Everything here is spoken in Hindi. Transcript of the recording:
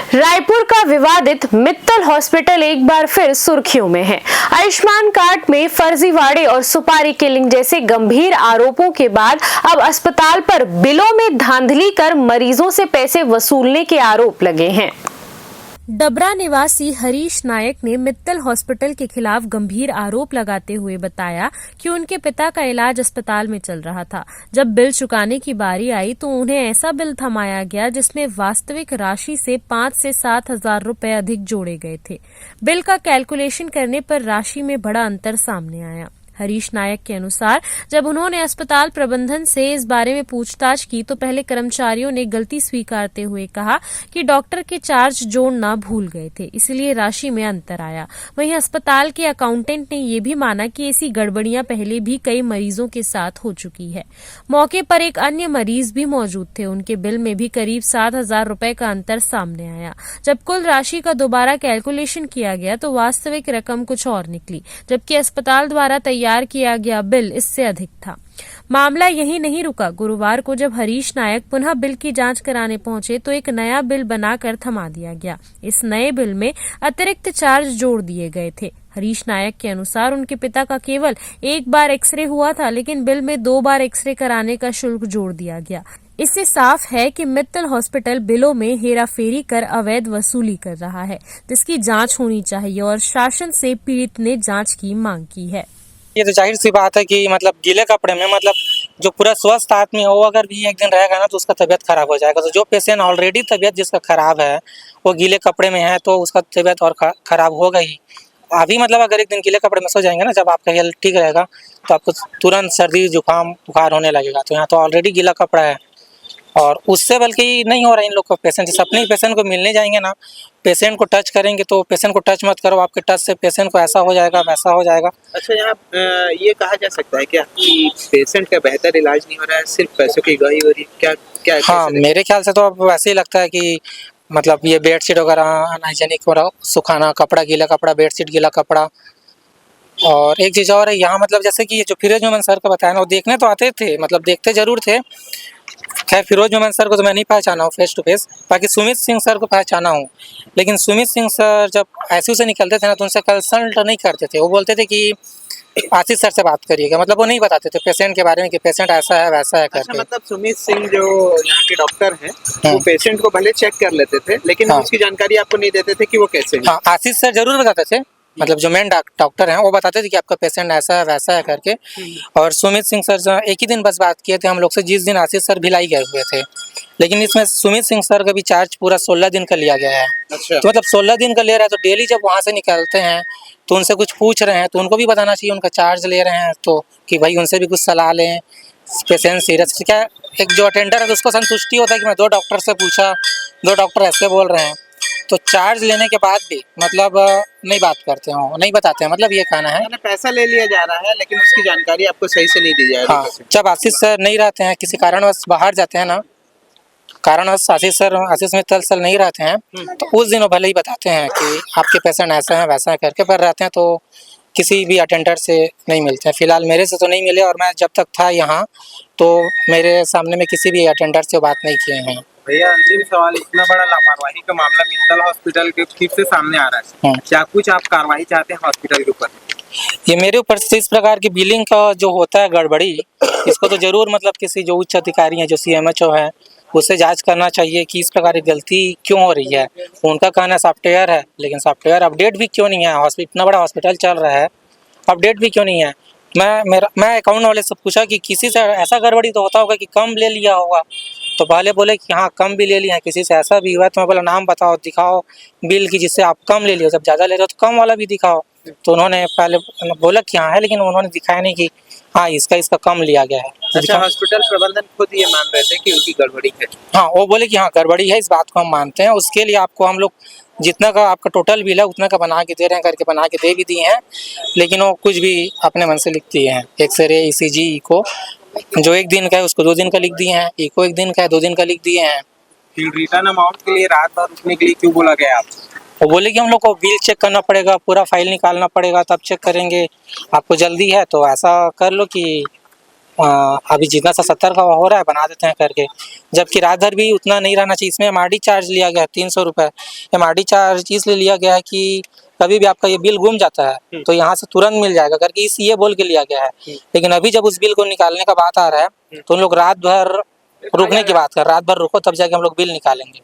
रायपुर का विवादित मित्तल हॉस्पिटल एक बार फिर सुर्खियों में है। आयुष्मान कार्ड में फर्जीवाड़े और सुपारी किलिंग जैसे गंभीर आरोपों के बाद अब अस्पताल पर बिलों में धांधली कर मरीजों से पैसे वसूलने के आरोप लगे हैं। डबरा निवासी हरीश नायक ने मित्तल हॉस्पिटल के खिलाफ गंभीर आरोप लगाते हुए बताया कि उनके पिता का इलाज अस्पताल में चल रहा था। जब बिल चुकाने की बारी आई तो उन्हें ऐसा बिल थमाया गया जिसमें वास्तविक राशि से 5 से 7 हजार रुपए अधिक जोड़े गए थे। बिल का कैलकुलेशन करने पर राशि में बड़ा अंतर सामने आया। हरीश नायक के अनुसार जब उन्होंने अस्पताल प्रबंधन से इस बारे में पूछताछ की तो पहले कर्मचारियों ने गलती स्वीकारते हुए कहा कि डॉक्टर के चार्ज जोड़ना भूल गए थे, इसलिए राशि में अंतर आया। वहीं अस्पताल के अकाउंटेंट ने यह भी माना कि ऐसी गड़बड़ियां पहले भी कई मरीजों के साथ हो चुकी है। मौके पर एक अन्य मरीज भी मौजूद थे, उनके बिल में भी करीब 7 हजार रुपए का अंतर सामने आया। जब कुल राशि का दोबारा कैलकुलेशन किया गया तो वास्तविक रकम कुछ और निकली, जबकि अस्पताल द्वारा तैयार किया गया बिल इससे अधिक था। मामला यही नहीं रुका। गुरुवार को जब हरीश नायक पुनः बिल की जांच कराने पहुंचे तो एक नया बिल बनाकर थमा दिया गया। इस नए बिल में अतिरिक्त चार्ज जोड़ दिए गए थे। हरीश नायक के अनुसार उनके पिता का केवल एक बार एक्सरे हुआ था, लेकिन बिल में 2 बार एक्सरे कराने का शुल्क जोड़ दिया गया। इससे साफ है कि मित्तल हॉस्पिटल बिलों में हेराफेरी कर अवैध वसूली कर रहा है, जिसकी जांच होनी चाहिए और शासन से पीड़ित ने जांच की मांग की है। ये तो जाहिर सी बात है कि मतलब गीले कपड़े में मतलब जो पूरा स्वस्थ आदमी है वो अगर भी एक दिन रहेगा ना तो उसका तबीयत खराब हो जाएगा। तो जो पेशेंट ऑलरेडी तबीयत जिसका खराब है वो गीले कपड़े में है तो उसका तबीयत और खराब होगा ही। अभी मतलब अगर एक दिन गीले कपड़े में सो जाएंगे ना, जब आपका हेल्थ ठीक रहेगा तो आपको तुरंत सर्दी जुकाम बुखार होने लगेगा। तो यहाँ तो ऑलरेडी गीला कपड़ा है और उससे बल्कि नहीं हो रहा इन लोग को। पेशेंट जैसे अपने पेशेंट को मिलने जाएंगे ना, पेशेंट को टच करेंगे तो पेशेंट को टच मत करो, आपके टच से पेशेंट को ऐसा हो जाएगा वैसा हो जाएगा। अच्छा, यहाँ ये कहा जा सकता है क्या कि पेशेंट का बेहतर इलाज नहीं हो रहा है, सिर्फ पैसों की गई हो रही है? क्या क्या हाँ, मेरे ख्याल से तो अब वैसे ही लगता है कि मतलब ये बेडशीट वगैरह अनहाइजेनिक हो रहा, सुखाना कपड़ा गीला कपड़ा, बेडशीट गीला कपड़ा। और एक चीज़ और है यहाँ, मतलब जैसे कि ये जो फिरोज मोहम्मद सर का बताया ना, वो देखने तो आते थे, मतलब देखते जरूर थे। खैर फिरोज मोहम्मद सर को तो मैं नहीं पहचाना हूँ फेस टू फेस, बाकी सुमित सिंह सर को पहचाना हूँ। लेकिन सुमित सिंह सर जब आईसीयू से निकलते थे ना तो उनसे कंसल्ट नहीं करते थे। वो बोलते थे कि आशीष सर से बात करिएगा, मतलब वो नहीं बताते थे पेशेंट के बारे में कि पेशेंट ऐसा है वैसा है करके। अच्छा, मतलब सुमित सिंह जो यहाँ के डॉक्टर हैं वो पेशेंट को भले चेक कर लेते थे लेकिन उसकी जानकारी आपको नहीं देते थे कि वो कैसे है। हाँ, आशीष सर जरूर बताते थे, मतलब जो मेन डॉक्टर हैं वो बताते थे कि आपका पेशेंट ऐसा है वैसा है करके। और सुमित सिंह सर एक ही दिन बस बात किए थे हम लोग से, जिस दिन आशीष सर भिलाई गए हुए थे। लेकिन इसमें सुमित सिंह सर का भी चार्ज पूरा 16 दिन का लिया गया है। अच्छा। तो मतलब 16 दिन का ले रहा है तो डेली जब वहाँ से निकलते हैं तो उनसे कुछ पूछ रहे हैं तो उनको भी बताना चाहिए उनका चार्ज ले रहे हैं तो कि भाई उनसे भी कुछ सलाह लें। पेशेंट सीरियस क्या, एक जो अटेंडर है तो उसको संतुष्टि होता है कि मैं 2 डॉक्टर से पूछा, 2 डॉक्टर ऐसे बोल रहे हैं। तो चार्ज लेने के बाद भी मतलब नहीं बात करते हो, नहीं बताते हैं, मतलब ये कहना है। पैसा ले लिया जा रहा है लेकिन उसकी जानकारी आपको सही से नहीं दी जा रही। हाँ, जब आशीष सर नहीं रहते हैं, किसी कारणवश बाहर जाते हैं ना, कारणवश आशीष मित्तल सर नहीं रहते हैं तो उस दिन वो भले ही बताते हैं कि आपके पेशेंट ऐसा है वैसा है करके, पर रहते हैं तो किसी भी अटेंडर से नहीं मिलते हैं। फिलहाल मेरे से तो नहीं मिले और मैं जब तक था यहाँ तो मेरे सामने में किसी भी अटेंडर से बात नहीं किए हैं। भैया अंतिम सवाल, इतना बड़ा लापरवाही का मामला मित्तल हॉस्पिटल के फिर से सामने आ रहा है, क्या कुछ आप कार्रवाई चाहते हैं हॉस्पिटल के ऊपर? ये मेरे ऊपर से इस प्रकार की बिलिंग का जो होता है गड़बड़ी, इसको तो जरूर मतलब किसी जो उच्च अधिकारी हैं, जो CMHO है, उसे जांच करना चाहिए कि इस प्रकार की गलती क्यों हो रही है। उनका कहना सॉफ्टवेयर है, लेकिन सॉफ्टवेयर अपडेट भी क्यों नहीं है। इतना बड़ा हॉस्पिटल चल रहा है, अपडेट भी क्यों नहीं है। मैं अकाउंट वाले से पूछा कि किसी से ऐसा गड़बड़ी तो होता होगा कि कम ले लिया होगा, तो पहले बोले कि हाँ कम भी ले लिया है, किसी से ऐसा भी हुआ है। तो मैं बोला नाम बताओ, दिखाओ बिल की जिससे आप कम ले लियो, जब ज़्यादा ले रहे हो तो कम वाला भी दिखाओ। तो उन्होंने पहले बोला कि हाँ है, लेकिन उन्होंने दिखाया नहीं कि हाँ इसका कम लिया गया है। अच्छा, हॉस्पिटल प्रबंधन खुद ये मान रहे थे कि उनकी गड़बड़ी है। हाँ, वो बोले कि हाँ गड़बड़ी है, इस बात को हम मानते हैं। उसके लिए आपको हम लोग जितना का आपका टोटल बिल है उतना का बना के दे रहे हैं करके बना के दे भी दिए हैं, लेकिन वो कुछ भी अपने मन से लिख दिए हैं। एक्सरे, ECG, इको जो 1 दिन का है उसको 2 दिन का लिख दिए हैं, इको 1 दिन का है 2 दिन का लिख दिए हैं। फिर रिटर्न अमाउंट के लिए रात भर रुकने के लिए क्यों बोला गया आपको? वो बोले कि हम लोग को बिल चेक करना पड़ेगा, पूरा फाइल निकालना पड़ेगा, तब चेक करेंगे। आपको जल्दी है तो ऐसा कर लो कि अभी जितना सा 70 का हो रहा है बना देते हैं करके, जबकि रात भर भी उतना नहीं रहना चाहिए। इसमें एमआरडी चार्ज लिया गया है 300 रुपये। एमआरडी चार्ज इसलिए लिया गया है कि कभी भी आपका ये बिल गुम जाता है तो यहाँ से तुरंत मिल जाएगा करके इस ये बोल के लिया गया है। लेकिन अभी जब उस बिल को निकालने का बात आ रहा है तो उन लोग रात भर रुकने की बात कर, रात भर रुको तब जाके हम लोग बिल निकालेंगे।